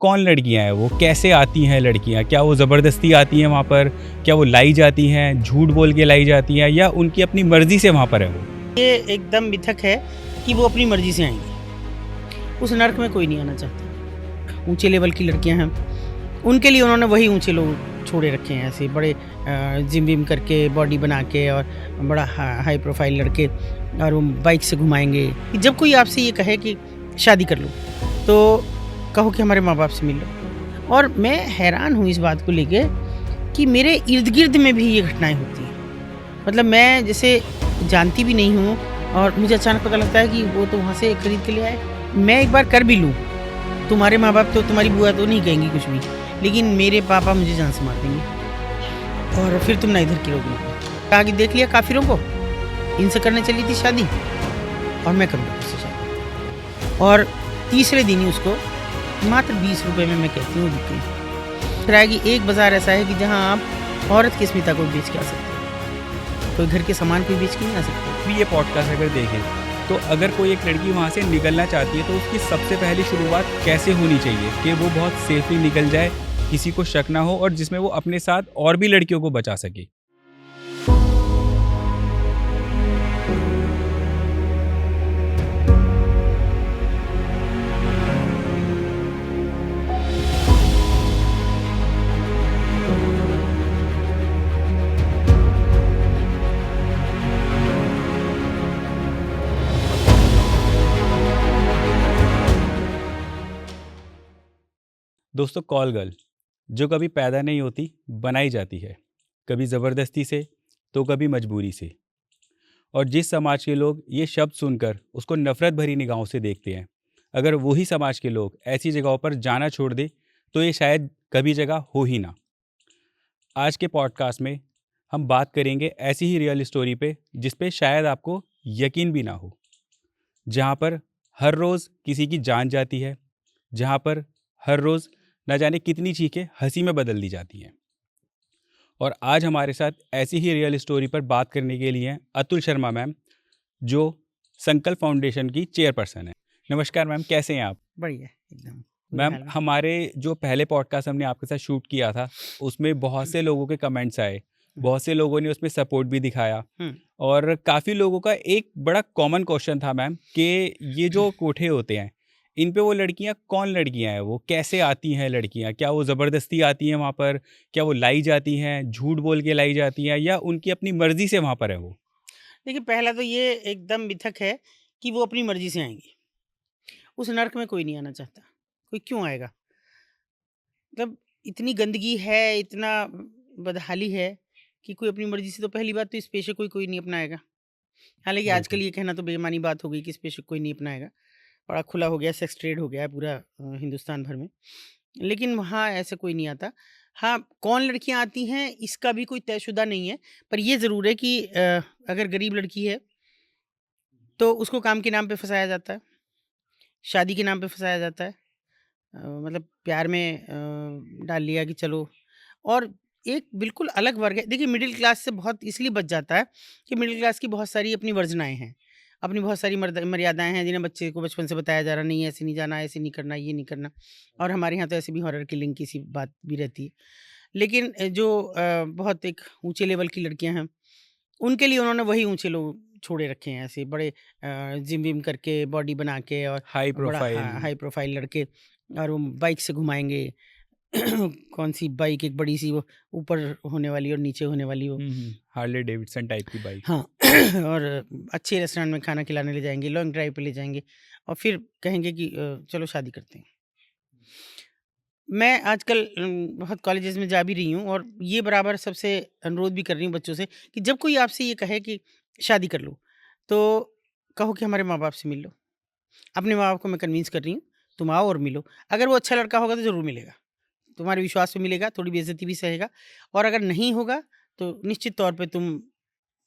कौन लड़कियां हैं, वो कैसे आती हैं लड़कियां, क्या वो ज़बरदस्ती आती हैं वहाँ पर, क्या वो लाई जाती हैं, झूठ बोल के लाई जाती हैं, या उनकी अपनी मर्ज़ी से वहाँ पर है वो। ये एकदम मिथक है कि वो अपनी मर्जी से आएंगी। उस नर्क में कोई नहीं आना चाहता। ऊंचे लेवल की लड़कियां हैं, उनके लिए उन्होंने वही ऊंचे लोग छोड़े रखे हैं, ऐसे बड़े जिम विम करके बॉडी बना के और बड़ा हाई प्रोफाइल लड़के, और वो बाइक से घुमाएंगे। कि जब कोई आपसे ये कहे कि शादी कर लो, तो कहो कि हमारे माँ बाप से मिल लो। और मैं हैरान हूँ इस बात को लेके कि मेरे इर्द गिर्द में भी ये घटनाएं होती हैं। मतलब मैं जैसे जानती भी नहीं हूँ, और मुझे अचानक पता लगता है कि वो तो वहाँ से खरीद के ले आए। मैं एक बार कर भी लूँ, तुम्हारे माँ बाप तो, तुम्हारी बुआ तो नहीं कहेंगी कुछ भी, लेकिन मेरे पापा मुझे जान से मार देंगे, और फिर तुम ना इधर की रहोगी। कहा कि देख लिया काफिरों को, इनसे करने चली थी शादी, और मैं करूँगा उससे शादी। और तीसरे दिन ही उसको मात्र 20 रुपये में मैं कहती हूँ बिक गई। फिर आएगी एक बाज़ार ऐसा है कि जहाँ आप औरत की अस्मिता को बेच के आ सकते हो, कोई घर के सामान को बेच के नहीं आ सकते। भी ये पॉडकास्ट अगर देखें तो अगर कोई एक लड़की वहाँ से निकलना चाहती है तो उसकी सबसे पहली शुरुआत कैसे होनी चाहिए कि वो बहुत सेफली निकल जाए, किसी को शक ना हो, और जिसमें वो अपने साथ और भी लड़कियों को बचा सके। दोस्तों, कॉल गर्ल जो कभी पैदा नहीं होती, बनाई जाती है, कभी ज़बरदस्ती से तो कभी मजबूरी से। और जिस समाज के लोग ये शब्द सुनकर उसको नफ़रत भरी निगाहों से देखते हैं, अगर वही समाज के लोग ऐसी जगहों पर जाना छोड़ दे तो ये शायद कभी जगह हो ही ना। आज के पॉडकास्ट में हम बात करेंगे ऐसी ही रियल स्टोरी पे जिस पे शायद आपको यकीन भी ना हो, जहाँ पर हर रोज़ किसी की जान जाती है, जहाँ पर हर रोज़ न जाने कितनी चीखें हंसी में बदल दी जाती हैं। और आज हमारे साथ ऐसी ही रियल स्टोरी पर बात करने के लिए हैं अतुल शर्मा मैम, जो संकल्प फाउंडेशन की चेयरपर्सन है। नमस्कार मैम, कैसे हैं आप? बढ़िया एकदम बुरे मैम, हाल में। हमारे जो पहले पॉडकास्ट हमने आपके साथ शूट किया था उसमें बहुत से लोगों के कमेंट्स आए, बहुत से लोगों ने उसमें सपोर्ट भी दिखाया, हम्म, और काफ़ी लोगों का एक बड़ा कॉमन क्वेश्चन था मैम कि ये जो कोठे होते हैं इन पे वो लड़कियां कौन लड़कियां हैं, वो कैसे आती हैं लड़कियां, क्या वो ज़बरदस्ती आती हैं वहाँ पर, क्या वो लाई जाती हैं, झूठ बोल के लाई जाती हैं, या उनकी अपनी मर्जी से वहाँ पर है वो। देखिए पहला तो ये एकदम मिथक है कि वो अपनी मर्जी से आएंगी। उस नर्क में कोई नहीं आना चाहता। कोई क्यों आएगा? मतलब इतनी गंदगी है, इतना बदहाली है कि कोई अपनी मर्जी से, तो पहली बात तो इस पेशे को कोई नहीं अपनाएगा। हालाँकि आजकल बिल्कुल। ये कहना तो बेईमानी बात हो गई कि इस पेशे को कोई नहीं अपनाएगा। बड़ा खुला हो गया, सेक्स ट्रेड हो गया है पूरा हिंदुस्तान भर में। लेकिन वहाँ ऐसे कोई नहीं आता। हाँ, कौन लड़कियाँ आती हैं इसका भी कोई तयशुदा नहीं है। पर ये ज़रूर है कि अगर गरीब लड़की है तो उसको काम के नाम पे फँसाया जाता है, शादी के नाम पे फँसाया जाता है। मतलब प्यार में डाल लिया कि चलो। और एक बिल्कुल अलग वर्ग है। देखिए मिडिल क्लास से बहुत इसलिए बच जाता है कि मिडिल क्लास की बहुत सारी अपनी वर्जनाएँ हैं, अपनी बहुत सारी मर्यादाएँ हैं, जिन्हें बच्चे को बचपन से बताया जा रहा, नहीं ऐसे नहीं जाना, ऐसे नहीं करना, ये नहीं करना। और हमारे यहाँ तो ऐसे भी हॉरर किलिंग की सी बात भी रहती है। लेकिन जो बहुत एक ऊँचे लेवल की लड़कियाँ हैं, उनके लिए उन्होंने वही ऊँचे लोग छोड़े रखे हैं, ऐसे बड़े जिम विम करके बॉडी बना के, और हाई बड़ा प्रोफाइल। हाई प्रोफाइल लड़के, और वो बाइक से घुमाएँगे। कौन सी बाइक, एक बड़ी सी वो ऊपर होने वाली और नीचे होने वाली वो। हार्ले डेविडसन टाइप की बाइक। हाँ। और अच्छे रेस्टोरेंट में खाना खिलाने ले जाएँगे, लॉन्ग ड्राइव पे ले जाएँगे, और फिर कहेंगे कि चलो शादी करते हैं। मैं आजकल बहुत कॉलेजेस में जा भी रही हूँ, और ये बराबर सबसे अनुरोध भी कर रही हूँ बच्चों से कि जब कोई आपसे ये कहे कि शादी कर लो, तो कहो कि हमारे माँ-बाप से मिल लो। अपने माँ-बाप को मैं कन्विंस कर रही हूँ, तुम आओ और मिलो। अगर वो अच्छा लड़का होगा तो ज़रूर मिलेगा। तुम्हारे विश्वास पे मिलेगा, थोड़ी बेइज़्ज़ती भी सहेगा, और अगर नहीं होगा तो निश्चित तौर पे तुम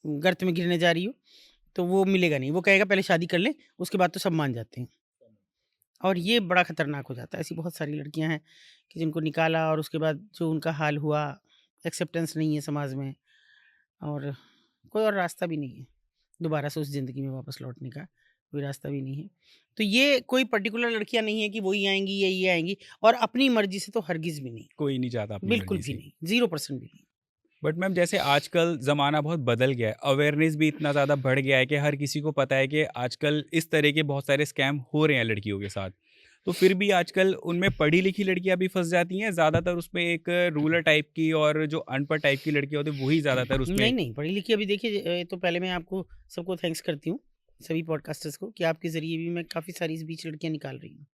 गर्त में गिरने जा रही हो, तो वो मिलेगा नहीं। वो कहेगा पहले शादी कर ले, उसके बाद तो सब मान जाते हैं। और ये बड़ा खतरनाक हो जाता है। ऐसी बहुत सारी लड़कियां हैं कि जिनको निकाला, और उसके बाद जो उनका हाल हुआ, एक्सेप्टेंस नहीं है समाज में, और कोई और रास्ता भी नहीं है दोबारा से उस ज़िंदगी में वापस लौटने का। कोई रास्ता भी नहीं है। तो ये कोई पर्टिकुलर लड़कियाँ नहीं है कि वो ही आएँगी या ये आएँगी, और अपनी मर्ज़ी से तो हरगिज़ भी नहीं, कोई नहीं चाहता अपनी बिल्कुल मर्जी भी से। नहीं, 0% भी नहीं। बट मैम जैसे आजकल ज़माना बहुत बदल गया है, अवेयरनेस भी इतना ज़्यादा बढ़ गया है कि हर किसी को पता है कि आजकल इस तरह के बहुत सारे स्कैम हो रहे हैं लड़कियों के साथ। तो फिर भी आजकल उनमें पढ़ी-लिखी लड़कियाँ भी फँस जाती हैं, ज़्यादातर उसमें एक रूरल टाइप की और जो अनपढ़ टाइप की लड़कियाँ होती हैं, वही ज़्यादातर उसमें। नहीं, नहीं, पढ़ी-लिखी अभी देखिए, तो पहले मैं आपको सबको थैंक्स करती हूँ, सभी पॉडकास्टर्स को, कि आपके ज़रिए भी मैं काफ़ी सारी इस बीच लड़कियाँ निकाल रही हूँ।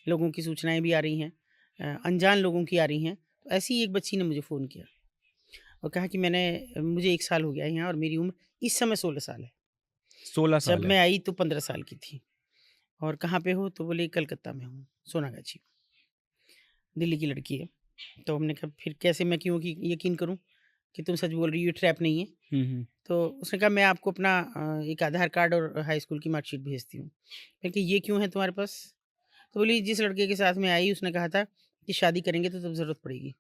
लोगों की सूचनाएँ भी आ रही हैं, अनजान लोगों की आ रही हैं। तो ऐसी ही एक बच्ची ने मुझे फ़ोन किया और कहा कि मुझे 1 साल हो गया है यहाँ, और मेरी उम्र इस समय 16 साल है। 16 जब साल है। मैं आई तो 15 साल की थी। और कहाँ पे हो? तो बोली कलकत्ता में हूँ, सोनागाछी, दिल्ली की लड़की है। तो हमने कहा फिर कैसे, मैं क्यों कि यकीन करूँ कि तुम सच बोल रही हो, ये ट्रैप नहीं है? हुँ, हुँ। तो उसने कहा मैं आपको अपना एक आधार कार्ड और हाई स्कूल की मार्कशीट भेजती हूँ। मैंने कहा ये क्यों है तुम्हारे पास? तो बोली जिस लड़के के साथ में आई उसने कहा था कि शादी करेंगे तो तब ज़रूरत पड़ेगी।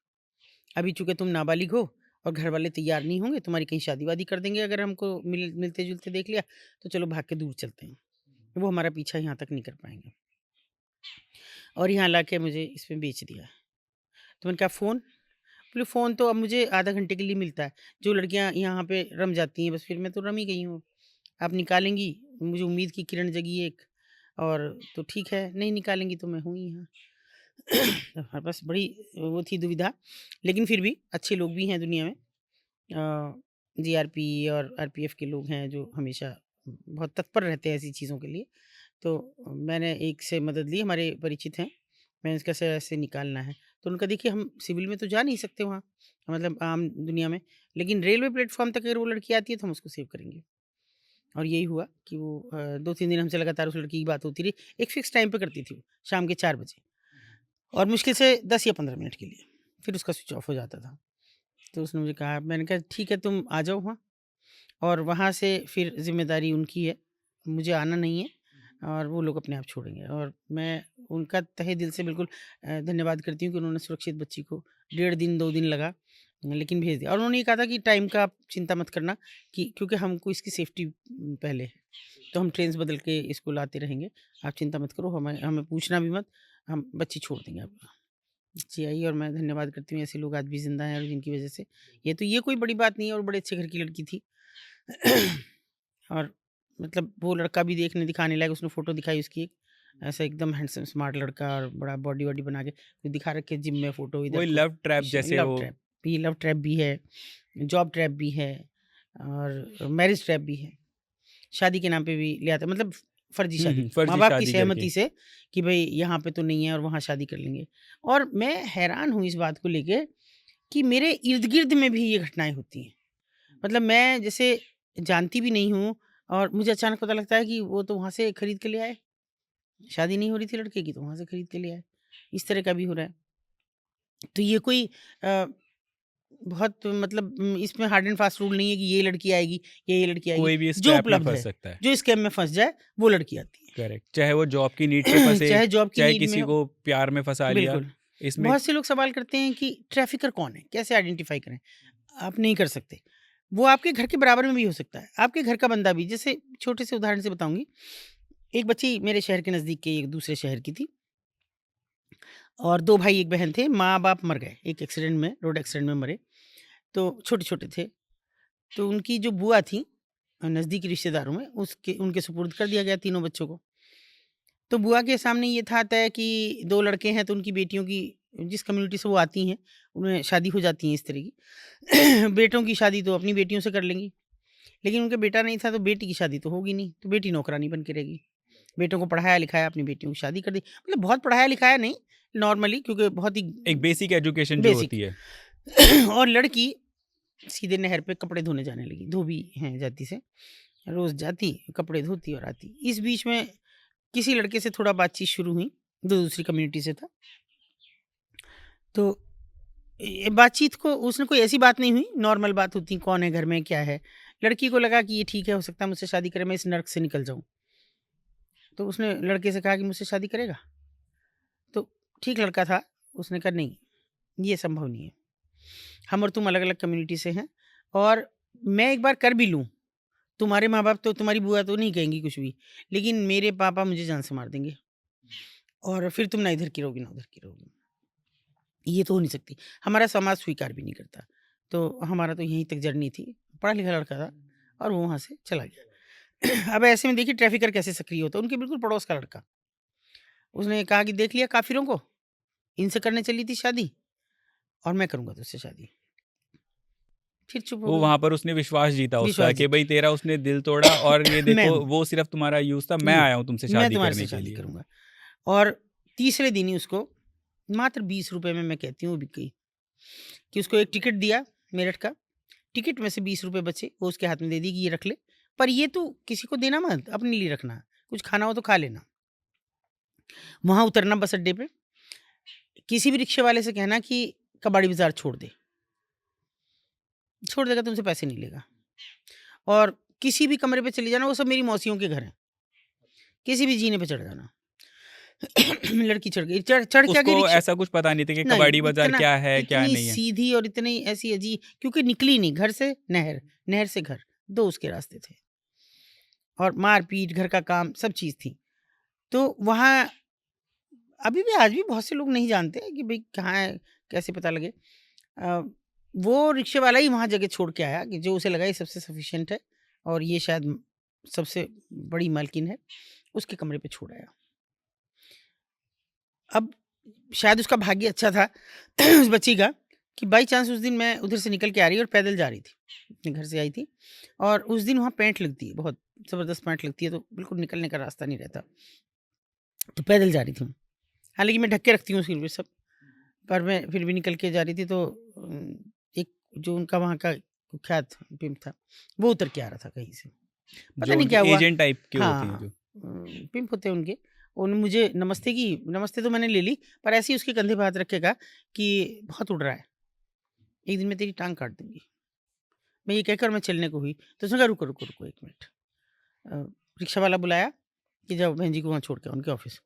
अभी चूँकि तुम नाबालिग हो और घर वाले तैयार नहीं होंगे, तुम्हारी कहीं शादी-वादी कर देंगे, अगर हमको मिलते-जुलते देख लिया, तो चलो भाग के दूर चलते हैं। वो हमारा पीछा यहाँ तक नहीं कर पाएँगे। और यहाँ लाके मुझे इसमें बेच दिया। तो मैंने कहा फ़ोन? बोले फ़ोन तो अब मुझे आधा घंटे के लिए मिलता है। जो लड़कियाँ यहाँ पे रम जाती हैं, बस फिर मैं तो रम ही गई हूँ। आप निकालेंगी, मुझे उम्मीद की किरण जगी एक, और तो ठीक है, नहीं निकालेंगी तो मैं हूँ ही यहाँ। तो हमारे पास बड़ी वो थी दुविधा, लेकिन फिर भी अच्छे लोग भी हैं दुनिया में। जीआरपी और आरपीएफ के लोग हैं जो हमेशा बहुत तत्पर रहते हैं ऐसी चीज़ों के लिए। तो मैंने एक से मदद ली, हमारे परिचित हैं। मैंने इसका ऐसे ऐसे निकालना है। तो उनका देखिए हम सिविल में तो जा नहीं सकते वहाँ, मतलब आम दुनिया में, लेकिन रेलवे प्लेटफ़ॉर्म तक अगर वो लड़की आती है तो हम उसको सेव करेंगे। और यही हुआ कि वो 2-3 दिन हमसे लगातार उस लड़की की बात होती रही। एक फ़िक्स टाइम पे करती थी वो, शाम के 4 बजे, और मुश्किल से 10 या 15 मिनट के लिए, फिर उसका स्विच ऑफ हो जाता था। तो उसने मुझे कहा, मैंने कहा ठीक है तुम आ जाओ वहाँ, और वहाँ से फिर ज़िम्मेदारी उनकी है, मुझे आना नहीं है, और वो लोग अपने आप छोड़ेंगे। और मैं उनका तहे दिल से बिल्कुल धन्यवाद करती हूँ कि उन्होंने सुरक्षित बच्ची को, 1.5 दिन 2 दिन लगा, लेकिन भेज दिया। और उन्होंने ये कहा था कि टाइम का आप चिंता मत करना, कि क्योंकि हमको इसकी सेफ्टी पहले है, तो हम ट्रेन्स बदल के इसको लाते रहेंगे, आप चिंता मत करो, हमें हमें पूछना भी मत, हम बच्ची छोड़ देंगे आपको। जी आई, और मैं धन्यवाद करती हूँ ऐसे लोग आज भी ज़िंदा हैं और जिनकी वज़ह से, ये कोई बड़ी बात नहीं है, और बड़े अच्छे घर की लड़की थी। और मतलब वो लड़का भी देखने दिखाने लायक, उसने फ़ोटो दिखाई उसकी एक, ऐसा एकदम हैंडसम स्मार्ट लड़का, और बड़ा बॉडी-वॉडी बना के फिर दिखा रखे जिम में फ़ोटो, इधर वही को लव ट्रैप जैसे लव वो। ट्रैप, ये लव ट्रैप भी है, जॉब ट्रैप भी है, और मैरिज ट्रैप भी है। शादी के नाम पे भी ले आते हैं, मतलब फर्जी हुँ, शादी, हुँ, फर्जी माँ-बाप की शादी करके। सहमति से, कि भई यहाँ पे तो नहीं है और वहाँ शादी कर लेंगे। और मैं हैरान हूँ इस बात को लेके कि मेरे इर्द-गिर्द में भी ये घटनाएँ होती हैं। मतलब मैं जैसे जानती भी नहीं हूँ, और मुझे अचानक पता लगता है कि वो तो वहाँ से खरीद के ले आए। शादी नहीं हो रही थी लड़के की, तो वहाँ से खरीद के ले आए। इस तरह का भी हो रहा है। तो ये कोई अ, बहुत मतलब इसमें हार्ड एंड फास्ट रूल नहीं है कि ये लड़की आएगी या ये लड़की आएगी। कोई भी इस जो ट्रैप में उपलब्ध फँस है, सकता है। जो स्कैम में फँस जाए, वो लड़की आती है। करेक्ट। चाहे वो जॉब की नीड से फँसे, चाहे जॉब की चाहे नीड में किसी हो, को प्यार में फँसा लिया। बिल्कुल। इसमें बहुत से लोग सवाल करते हैं कि ट्रैफ़िकर कौन है? कैसे आइडेंटिफ़ाई करें? आप नहीं कर सकते। वो आपके घर के बराबर में भी हो सकता है, आपके घर का बंदा भी। जैसे छोटे से उदाहरण से बताऊँगी, एक बच्ची मेरे शहर के नज़दीक के एक दूसरे शहर की थी, और 2 भाई 1 बहन थे, माँ-बाप मर गए, एक एक्सीडेंट में, रोड एक्सीडेंट में मरे। तो छोटे-छोटे थे, तो उनकी जो बुआ थी नज़दीकी रिश्तेदारों में, उसके उनके सुपुर्द कर दिया गया तीनों बच्चों को। तो बुआ के सामने ये था तय कि 2 लड़के हैं, तो उनकी बेटियों की, जिस कम्युनिटी से वो आती हैं, उनमें शादी हो जाती है इस तरह की। बेटों की शादी तो अपनी बेटियों से कर लेंगी, लेकिन उनका बेटा नहीं था, तो बेटी की शादी तो होगी नहीं, तो बेटी नौकरानी बन के रहेगी। बेटों को पढ़ाया-लिखाया, अपनी बेटियों की शादी कर दी। मतलब बहुत पढ़ाया-लिखाया नहीं, नॉर्मली, क्योंकि बहुत ही एक बेसिक एजुकेशन जो बेसिक। होती है। और लड़की सीधे नहर पे कपड़े धोने जाने लगी, धोबी हैं जाति से। रोज़ जाती, कपड़े धोती और आती। इस बीच में किसी लड़के से थोड़ा बातचीत शुरू हुई, जो दूसरी कम्युनिटी से था। तो ये बातचीत को, उसने कोई ऐसी बात नहीं हुई, नॉर्मल बात होती, कौन है घर में, क्या है। लड़की को लगा कि ये ठीक है, हो सकता है मुझसे शादी करे, मैं इस नर्क से निकल जाऊँ। तो उसने लड़के से कहा कि मुझसे शादी करेगा? तो ठीक लड़का था, उसने कहा नहीं, ये संभव नहीं है। हम और तुम अलग-अलग कम्युनिटी से हैं, और मैं एक बार कर भी लूँ, तुम्हारे माँ बाप तो, तुम्हारी बुआ तो नहीं कहेंगी कुछ भी, लेकिन मेरे पापा मुझे जान से मार देंगे, और फिर तुम ना इधर की रहोगी ना उधर की रहोगी। ये तो हो नहीं सकती, हमारा समाज स्वीकार भी नहीं करता। तो हमारा तो यहीं तक जर्नी थी, पढ़ा लिखा लड़का था और वो वहाँ से चला गया। अब ऐसे में देखिए ट्रैफिकर कैसे सक्रिय होता है, उनके बिल्कुल पड़ोस का लड़का। उसने कहा कि देख लिया काफिरों को, इनसे करने चली थी शादी और मैं करूंगा तुझसे शादी। फिर चुप हो वो गई। वहां पर उसने विश्वास जीता उसका विश्वास कि भाई तेरा उसने दिल तोड़ा और ये मैं देखो हूँ, वो सिर्फ तुम्हारा यूज था, मैं ये, आया हूँ तुमसे मैं शादी तुम्हारे करने से के शादी लिए। करूंगा। और तीसरे दिन ही उसको मात्र 20 रुपए में, मैं कहती हूँ, बिक गई। कि उसको एक टिकट दिया मेरठ का, टिकट में से 20 रुपए बचे, वो उसके हाथ में दे दी कि ये रख ले, पर ये तू किसी को देना मत, अपने लिए रखना, कुछ खाना हो तो खा लेना। वहां उतरना बस अड्डे पे, किसी भी रिक्शे वाले से कहना कि कबाड़ी बाजार छोड़ दे, छोड़ देगा, तुमसे पैसे नहीं लेगा। और किसी भी कमरे पे चले जाना, वो सब मेरी मौसियों के घर हैं, किसी भी जीने पे चढ़ जाना। लड़की चढ़ गई, चढ़ चढ़ के आ गई उसको रिक्शे। ऐसा कुछ पता नहीं था कि नहीं, कबाड़ी बाजार इतना, क्या है क्या इतनी नहीं है। सीधी और इतनी ऐसी अजीब, क्योंकि निकली नहीं घर से नहर, नहर से घर, दो उसके रास्ते थे, और मारपीट, घर का काम, सब चीज थी। तो वहाँ अभी भी, आज भी बहुत से लोग नहीं जानते कि भाई कहाँ है, कैसे पता लगे। अ, वो रिक्शे वाला ही वहाँ जगह छोड़ के आया कि जो उसे लगा ये सबसे सफिशिएंट है और ये शायद सबसे बड़ी मालकिन है, उसके कमरे पे छोड़ आया। अब शायद उसका भाग्य अच्छा था उस बच्ची का, कि बाई चांस उस दिन मैं उधर से निकल के आ रही और पैदल जा रही थी, अपने घर से आई थी, और उस दिन वहाँ पैंट लगती है, बहुत ज़बरदस्त पैंट लगती है, तो बिल्कुल निकलने का रास्ता नहीं रहता, तो पैदल जा रही थी। हालांकि मैं ढक के रखती हूँ सिर पे सब, पर मैं फिर भी निकल के जा रही थी। तो एक जो उनका वहाँ का कुख्यात पिम्प था, वो उतर के आ रहा था कहीं से, पता जो नहीं उनके क्या हुआ। एजेंट टाइप के होते हैं हाँ, जो। पिम्प होते हैं उनके। उन्होंने मुझे नमस्ते की, नमस्ते तो मैंने ले ली, पर ऐसे ही उसके कंधे पे हाथ रखेगा कि बहुत उड़ रहा है, एक दिन मैं तेरी टांग काट दूंगी। मैं ये कहकर मैं चलने को हुई, तो उसने कहा रुको रुको रुको 1 मिनट। रिक्शा वाला बुलाया कि जाओ बहन जी को वहाँ छोड़ के आओ, उनके ऑफिस।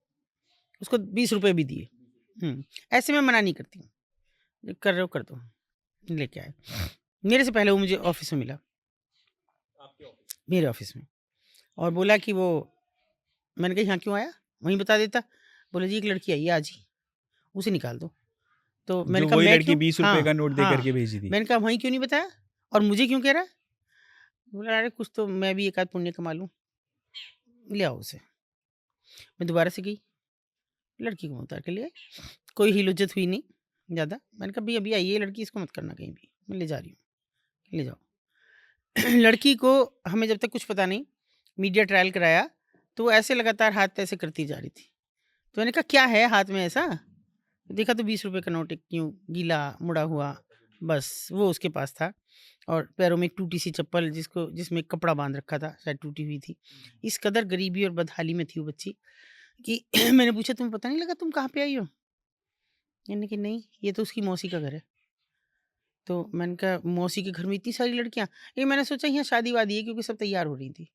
उसको 20 रुपये भी दिए। ऐसे मैं मना नहीं करती हूँ, जो कर रहे हो कर दो, लेके आए। मेरे से पहले वो मुझे ऑफिस में मिला, मेरे ऑफिस में, और बोला कि वो, मैंने कहा यहाँ क्यों आया, वहीं बता देता। बोले जी एक लड़की आई है आज ही, उसे निकाल दो। तो मैंने जो कहा वही मैं लड़की क्यों, 20 रुपए का हाँ नोट दे हाँ, करके भेजी थी। मैंने कहा वहीं क्यों नहीं बताया और मुझे क्यों कह रहा है। बोला अरे कुछ तो मैं भी एक आध पुण्य कमा लूँ, ले आओ उसे। मैं दोबारा से गई, लड़की को उतार के ले आई, कोई हिलुज्जत हुई नहीं ज़्यादा। मैंने कहा भाई अभी आई है लड़की, इसको मत करना कहीं भी, मैं ले जा रही हूँ, ले जाओ। लड़की को हमें जब तक कुछ पता नहीं, मीडिया ट्रायल कराया, तो वो ऐसे लगातार हाथ ऐसे करती जा रही थी। तो मैंने कहा क्या है हाथ में ऐसा, देखा तो 20 रुपए का नोट एक यूँ गीला मुड़ा हुआ, बस वो उसके पास था, और पैरों में एक टूटी सी चप्पल जिसमें एक कपड़ा बांध रखा था, शायद टूटी हुई थी। इस कदर गरीबी और बदहाली में थी वो बच्ची कि मैंने पूछा तुम्हें पता नहीं लगा तुम कहाँ पे आई हो। मैंने कहा नहीं, ये तो उसकी मौसी का घर है। तो मैंने कहा मौसी के घर में इतनी सारी लड़कियां, ये मैंने सोचा यहाँ शादी वादी है, क्योंकि सब तैयार हो रही थी।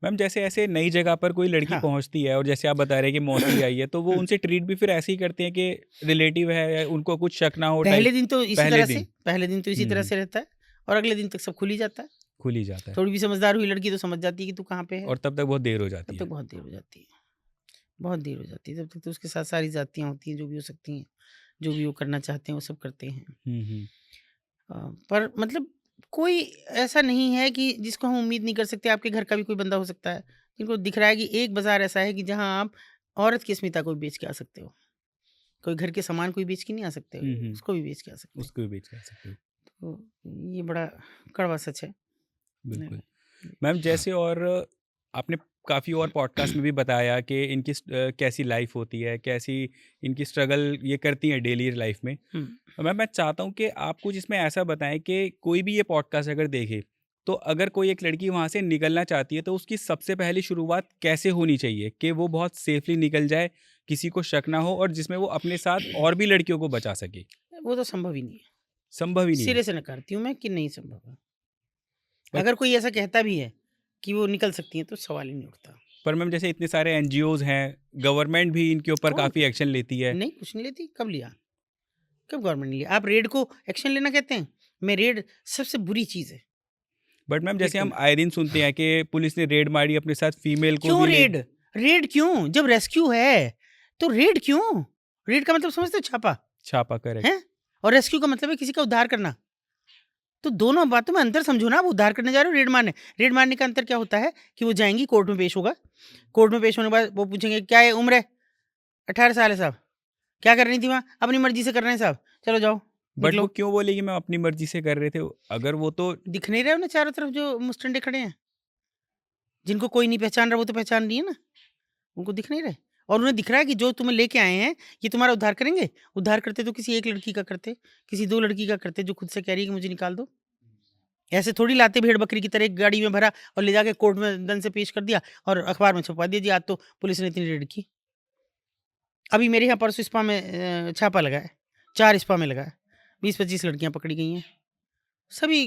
मैम जैसे ऐसे नई जगह पर कोई लड़की हाँ पहुंचती है और जैसे आप बता रहे हैं कि मौसी आई है, तो वो उनसे ट्रीट भी फिर ऐसे ही करते हैं कि रिलेटिव है, उनको कुछ शक ना हो पहले टाइप। दिन तो इसी पहले तरह से, दिन पहले दिन तो इसी तरह से रहता है, और अगले दिन तक सब खुल ही जाता है। खुल ही जाता है थोड़ी भी समझदार हुई लड़की तो समझ जाती है कि तू कहाँ पे है। और तब तक बहुत देर हो तब जाती तक है। बहुत देर हो जाती है, बहुत देर हो जाती है। तब तक तो उसके साथ सारी जातियाँ होती हैं, जो भी हो सकती हैं, जो भी वो करना चाहते हैं वो सब करते हैं। हम्म। पर मतलब कोई ऐसा नहीं है कि जिसको हम उम्मीद नहीं कर सकते। आपके घर का भी कोई बंदा हो सकता है जिनको दिख रहा है कि एक बाजार ऐसा है कि जहाँ आप औरत की अस्मिता को भी बेच के आ सकते हो, कोई घर के सामान कोई बेच के नहीं आ सकते हो, हम्म। उसको भी बेच के आ सकते हो। उसको भी बेच कर सकते हो। तो ये बड़ा कड़वा सच है। बिल्कुल मैम, जैसे और आपने काफ़ी और पॉडकास्ट में भी बताया कि इनकी कैसी लाइफ होती है, कैसी इनकी स्ट्रगल ये करती हैं डेली लाइफ में। मैम मैं चाहता हूँ कि आप कुछ इसमें ऐसा बताएं कि कोई भी ये पॉडकास्ट अगर देखे, तो अगर कोई एक लड़की वहाँ से निकलना चाहती है तो उसकी सबसे पहली शुरुआत कैसे होनी चाहिए कि वो बहुत सेफली निकल जाए, किसी को शक ना हो, और जिसमें वो अपने साथ और भी लड़कियों को बचा सके। वो तो संभव ही नहीं है, संभव ही नहीं है। सिरे से नकारती हूँ मैं कि नहीं संभव है। पर अगर कोई ऐसा कहता भी है कि वो निकल सकती हैं तो सवाल ही नहीं उठता। पर मैम जैसे इतने सारे एनजीओज हैं, गवर्नमेंट भी इनके ऊपर कौन? काफ़ी एक्शन लेती है। नहीं, कुछ नहीं लेती। कब लिया, कब गवर्नमेंट ने लिया? आप रेड को एक्शन लेना कहते हैं? मैं रेड सबसे बुरी चीज़ है। बट मैम जैसे हम victim। आयरन सुनते हैं कि पुलिस ने रेड मारी अपने साथ फीमेल को क्यों भी रेड? रेड क्यों? जब रेस्क्यू है तो रेड क्यों? रेड का मतलब समझते हो? छापा छापा, करेक्ट। है, और रेस्क्यू का मतलब है किसी का उद्धार करना। तो दोनों बातों में अंतर समझो ना। आप उद्धार करने जा रहे हो, रेड मारने। रेड मारने का अंतर क्या होता है कि वो जाएंगी, कोर्ट में पेश होगा, कोर्ट में पेश होने के बाद वो पूछेंगे क्या है उम्र है, 18 साल है साहब, क्या कर रही थी वहाँ, अपनी मर्जी से कर रहे हैं साहब, चलो जाओ बट वो निकलो। क्यों बोले कि मैं अपनी मर्जी से कर रहे थे? अगर वो तो दिख नहीं रहे उन्हें चारों तरफ जो मुस्टंडे खड़े हैं, जिनको कोई नहीं पहचान रहा, वो तो पहचान रही है ना, उनको दिख नहीं रहे। और उन्हें दिख रहा है कि जो तुम्हें लेके आए हैं ये तुम्हारा उद्धार करेंगे। उद्धार करते तो किसी एक लड़की का करते, किसी 2 लड़की का करते जो खुद से कह रही है कि मुझे निकाल दो। ऐसे थोड़ी लाते भेड़ बकरी की तरह एक गाड़ी में भरा और ले जाके कोर्ट में दंड से पेश कर दिया और अखबार में छपवा दिया जी आज तो पुलिस ने इतनी रेड की। अभी मेरे यहाँ परसों स्पा में छापा लगा है, 4 स्पा में लगा है, 20-25 लड़कियां पकड़ी गई हैं। सभी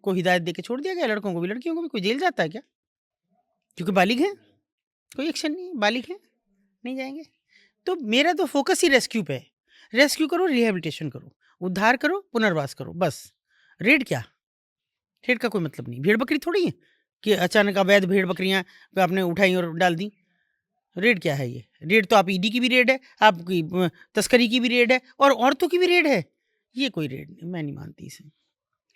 को हिदायत दे के छोड़ दिया गया, लड़कों को भी लड़कियों को भी। कोई जेल जाता है क्या? क्योंकि बालिग है, कोई एक्शन नहीं है, बालिग है, नहीं जाएंगे। तो मेरा तो फोकस ही रेस्क्यू पे है। रेस्क्यू करो, रिहेबिलिटेशन करो, उद्धार करो, पुनर्वास करो, बस। रेड क्या? रेड का कोई मतलब नहीं। भेड़ बकरी थोड़ी है कि अचानक अवैध भेड़ बकरियां आपने उठाई और डाल दी। रेड क्या है ये? रेड तो आप ईडी की भी रेड है, आपकी तस्करी की भी रेड है, और औरतों की भी रेड है। ये कोई रेड नहीं, मैं नहीं मानती इसे।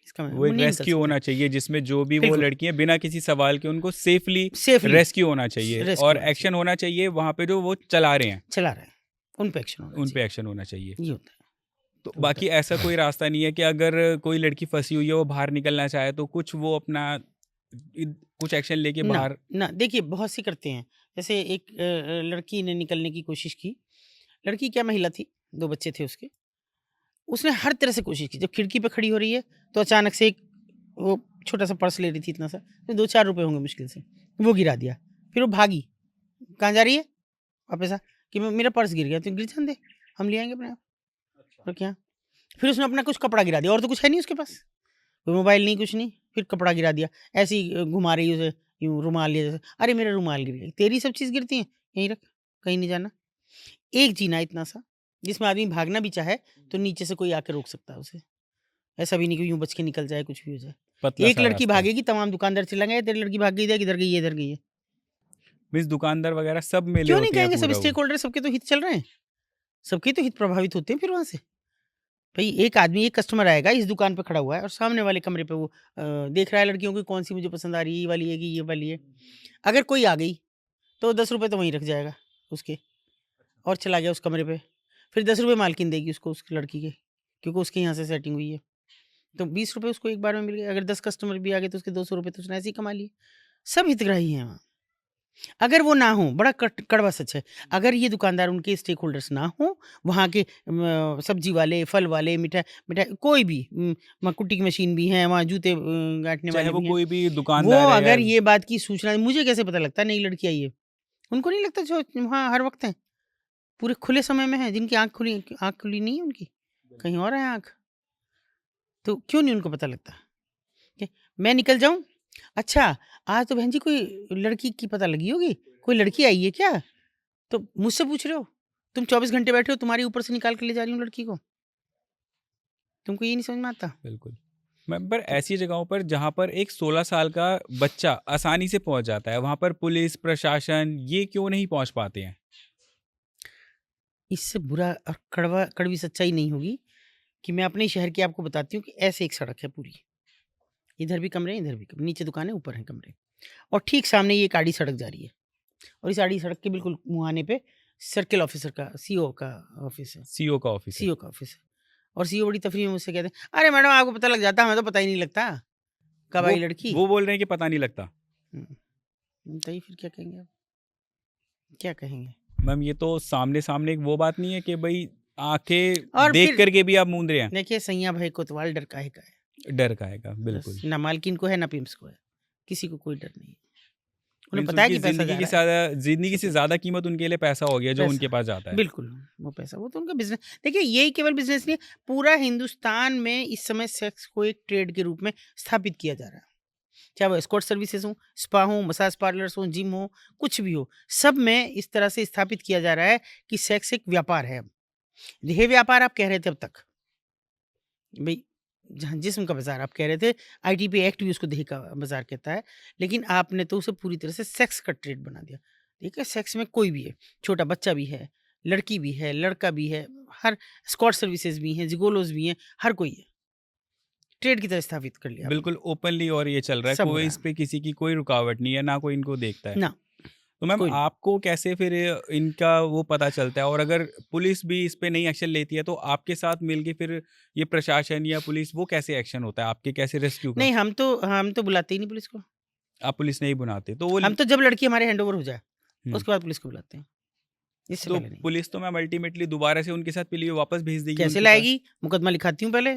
इसका मैं वो एक नहीं निकल रेस्क्यू होना सकता। चाहिए जिसमें जो भी वो बिल्कुल लड़कियां बिना किसी सवाल के उनको सेफली सेफली रेस्क्यू होना चाहिए रेस्क्यू और होना एक्शन होना चाहिए वहां पे जो वो चला रहे हैं, चला रहा है, उन पे एक्शन होना उन पे चाहिए। एक्शन होना चाहिए। ये होता है। तो होता बाकी ऐसा कोई रास्ता नहीं है कि अगर कोई लड़की फंसी हुई है वो बाहर निकलना चाहे तो कुछ वो अपना कुछ एक्शन लेके ना बाहर? ना देखिए, बहुत सी करते हैं। जैसे एक लड़की ने निकलने की कोशिश की। लड़की क्या, महिला थी, 2 बच्चे थे उसके। उसने हर तरह से कोशिश की। जब खिड़की पे खड़ी हो रही है तो अचानक से एक वो छोटा सा पर्स ले रही थी, इतना सा, तो 2-4 रुपए होंगे मुश्किल से, वो गिरा दिया। फिर वो भागी। कहाँ जा रही है? वापस आ, कि मेरा पर्स गिर गया। तो गिर जाने दे, हम ले आएंगे अपने आप, और क्या। फिर उसने अपना कुछ कपड़ा गिरा दिया, और तो कुछ है नहीं उसके पास, कोई मोबाइल नहीं, कुछ नहीं। फिर कपड़ा गिरा दिया, ऐसे ही घुमा रही उसे, यूँ रुमाल लिया जैसे, अरे मेरा रुमाल गिर गया। तेरी सब चीज़ गिरती हैं, यहीं रख, कहीं नहीं जाना। एक जीना इतना सा जिसमें आदमी भागना भी चाहे तो नीचे से कोई आके रोक सकता है उसे। ऐसा भी नहीं कि यूँ बच के निकल जाए, कुछ भी हो जाए। पतला एक सा लड़की रास्ता है। भागेगी, तमाम दुकानदार चिल्लाएंगे तेरी लड़की भाग गई, देख इधर गई है, इधर गई है। मीन्स दुकानदार वगैरह सब मिले क्यों नहीं होते हैं कहेंगे? सब पूरा वो। स्टेक होल्डर, सबके तो हित चल रहे हैं, सबके तो हित प्रभावित होते हैं फिर वहां से। भाई एक आदमी, एक कस्टमर आएगा, इस दुकान पे खड़ा हुआ है और सामने वाले कमरे पे वो देख रहा है लड़कियों की कौन सी मुझे पसंद आ रही है, ये वाली है कि ये वाली है। अगर कोई आ गई तो 10 रुपए तो वहीं रख जाएगा उसके, और चला गया उस कमरे पे। फिर 10 रुपए मालकिन देगी उसको, उस लड़की के, क्योंकि उसके यहाँ से सेटिंग हुई है। तो 20 रुपए उसको एक बार में मिल गए। अगर 10 कस्टमर भी आ गए तो उसके 200 रुपए तो उसने ऐसे ही कमा लिए। सब हितग्राही हैं वहाँ। अगर वो ना हो, बड़ा कड़वा सच है, अगर ये दुकानदार उनके स्टेक होल्डर्स ना हो, वहाँ के सब्जी वाले, फल वाले, मिठाई मिठाई कोई भी, कुट्टी की मशीन भी है वहाँ, जूते गांठने चाहे वाले वो भी हैं, कोई भी वो दुकानदार है या अगर ये बात की सूचना, मुझे कैसे पता लगता नई लड़की आई है? उनको नहीं लगता जो वहाँ हर वक्त है, पूरे खुले समय में है, जिनकी आँख खुली नहीं है उनकी, कहीं और है आँख, तो क्यों नहीं उनको पता लगता? कि मैं निकल जाऊं, अच्छा आज तो बहन जी कोई लड़की की पता लगी होगी, कोई लड़की आई है क्या? तो मुझसे पूछ रहे हो? तुम 24 घंटे बैठे हो, तुम्हारी ऊपर से निकाल के ले जा रही हूँ लड़की को, तुमको ये नहीं समझ में आता? बिल्कुल मैम। पर तो ऐसी जगहों पर जहाँ पर एक 16 साल का बच्चा आसानी से पहुंच जाता है वहां पर पुलिस प्रशासन ये क्यों नहीं पहुंच पाते हैं? इससे बुरा और कड़वी सच्चाई नहीं होगी कि मैं अपने शहर की आपको बताती हूँ कि ऐसे एक सड़क है पूरी, इधर भी कमरे, इधर भी कमरे, नीचे दुकान है, ऊपर है कमरे, और ठीक सामने ये एक आड़ी सड़क जा रही है, और इस आड़ी सड़क के बिल्कुल मुहाने पे सर्किल ऑफिसर का, सीओ का ऑफिस है, सीओ का ऑफिस है। सीओ का ऑफिस है। और सीओ बड़ी तफरीह में मुझसे कहते हैं, अरे मैडम आपको पता लग जाता, हमें तो पता ही नहीं लगता कब आई लड़की। वो बोल रहे हैं कि पता नहीं लगता। बताइए फिर क्या कहेंगे आप, क्या कहेंगे? मैम ये तो सामने सामने एक वो बात नहीं है कि भाई आंखें और देख फिर करके भी आप मूंद रहे हैं। देखिए, सैया भाई कोतवाल डर काहे का है? डर का आएगा बिल्कुल। बस, ना मालकिन को है ना पिम्स को है, किसी को कोई डर नहीं है। उन्हें पता है उनकी कि पैसा जा रहा है, जिंदगी से सब ज्यादा कीमत उनके लिए पैसा हो गया जो पैसा, उनके पास जाता है। बिल्कुल। वो पैसा, वो तो उनका बिजनेस। देखिए यही केवल बिजनेस नहीं है, पूरा हिंदुस्तान में इस समय सेक्स को एक ट्रेड के रूप में स्थापित किया जा रहा है। चाहे वो एस्कॉर्ट सर्विसेज हो, स्पा हो, मसाज पार्लर्स हो, जिम हो, कुछ भी हो, सब में इस तरह से स्थापित किया जा रहा है कि सेक्स एक व्यापार है। अब यह व्यापार आप कह रहे थे अब तक, भाई जहाँ जिस्म का बाजार आप कह रहे थे, आईटीपी एक्ट भी उसको देह का बाजार कहता है, लेकिन आपने तो उसे पूरी तरह से सेक्स का ट्रेड बना दिया। ठीक है, सेक्स में कोई भी है, छोटा बच्चा भी है, लड़की भी है, लड़का भी है, हर स्कॉट सर्विसेज भी हैं, जिगोलोज भी हैं, हर कोई है, ट्रेड की तरह स्थापित कर लिया आपने। बिल्कुल ओपनली और ये चल रहा है, सब हो कोई रहा इस है पे किसी की कोई रुकावट नहीं है, ना कोई इनको देखता है। ना, तो मैम कोई नहीं। आपको कैसे फिर इनका वो पता चलता है, और अगर पुलिस भी इस पे नहीं एक्शन लेती है तो आपके साथ मिलके फिर ये प्रशासन या पुलिस वो कैसे एक्शन होता है आपके, कैसे रेस्क्यू का? नहीं, हम तो बुलाते ही नहीं पुलिस को। आप पुलिस नहीं बुलाते तो वो हम तो जब लड़की हमारे हैंडओवर हो जाए, हम्म, उसके बाद पुलिस को बुलाते हैं, इससे तो पहले नहीं। पुलिस तो मैम अल्टीमेटली दोबारा से उनके साथ लिए वापस भेज देगी कैसे उनके पास। लाएगी? मुकदमा लिखाती हूँ पहले,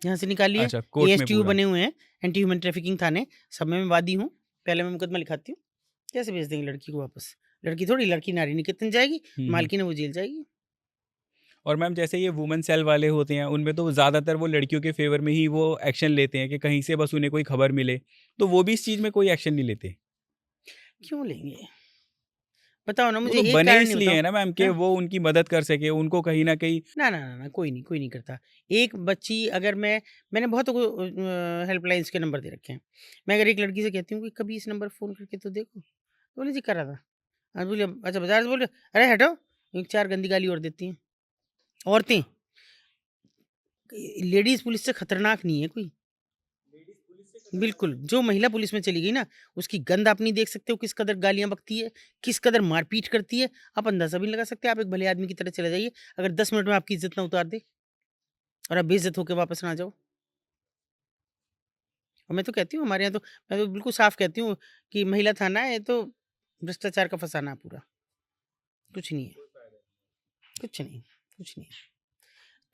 यहाँ से निकालिए। अच्छा, कोर्ट में एएसटीयू पूरा। बने हुए हैं, एंटी ह्यूमन ट्रैफिकिंग थाने, सब में मैं वादी हूँ। पहले मैं मुकदमा लिखाती हूँ, कैसे भेज देंगे लड़की को वापस? लड़की थोड़ी, लड़की नारी निकेतन जाएगी, हम्म। मालकिन है वो जेल जाएगी। और मैम जैसे ये वुमेन सेल वाले होते हैं उनमें तो ज़्यादातर वो लड़कियों के फेवर में ही वो एक्शन लेते हैं कि कहीं से बस उन्हें कोई खबर मिले, तो वो भी इस चीज़ में कोई एक्शन नहीं लेते। क्यों लेंगे? बताओ ना, वो मुझे तो एक बने कारण नहीं, इसलिए बताओ। है ना मैम कि हाँ? वो उनकी मदद कर सके, उनको कहीं ना कहीं। ना, ना, ना, ना, कोई नहीं करता। एक बच्ची अगर मैंने बहुत हेल्पलाइन्स के नंबर दे रखे हैं। मैं अगर एक लड़की से कहती हूँ कि कभी इस नंबर फ़ोन करके तो देखो, तो बोले जी करा था। आज बोले अच्छा बाज़ार से बोल रहे हो? अरे हटो! 1-4 गंदी गाली और देती हैं। औरतें, लेडीज़ पुलिस से खतरनाक नहीं है कोई। बिल्कुल, जो महिला पुलिस में चली गई ना, उसकी गंध आप नहीं देख सकते हो, किस कदर गालियाँ बकती है, किस कदर मारपीट करती है, आप अंदाज़ा भी नहीं लगा सकते। आप एक भले आदमी की तरह चले जाइए, अगर 10 मिनट में आपकी इज़्ज़त ना उतार दे और आप बेइज़्ज़त होके वापस ना आ जाओ। और मैं तो कहती हूँ हमारे यहाँ तो, मैं तो बिल्कुल साफ कहती हूँ कि महिला थाना है, ये तो भ्रष्टाचार का फसाना है पूरा, कुछ नहीं है, कुछ नहीं, कुछ नहीं है।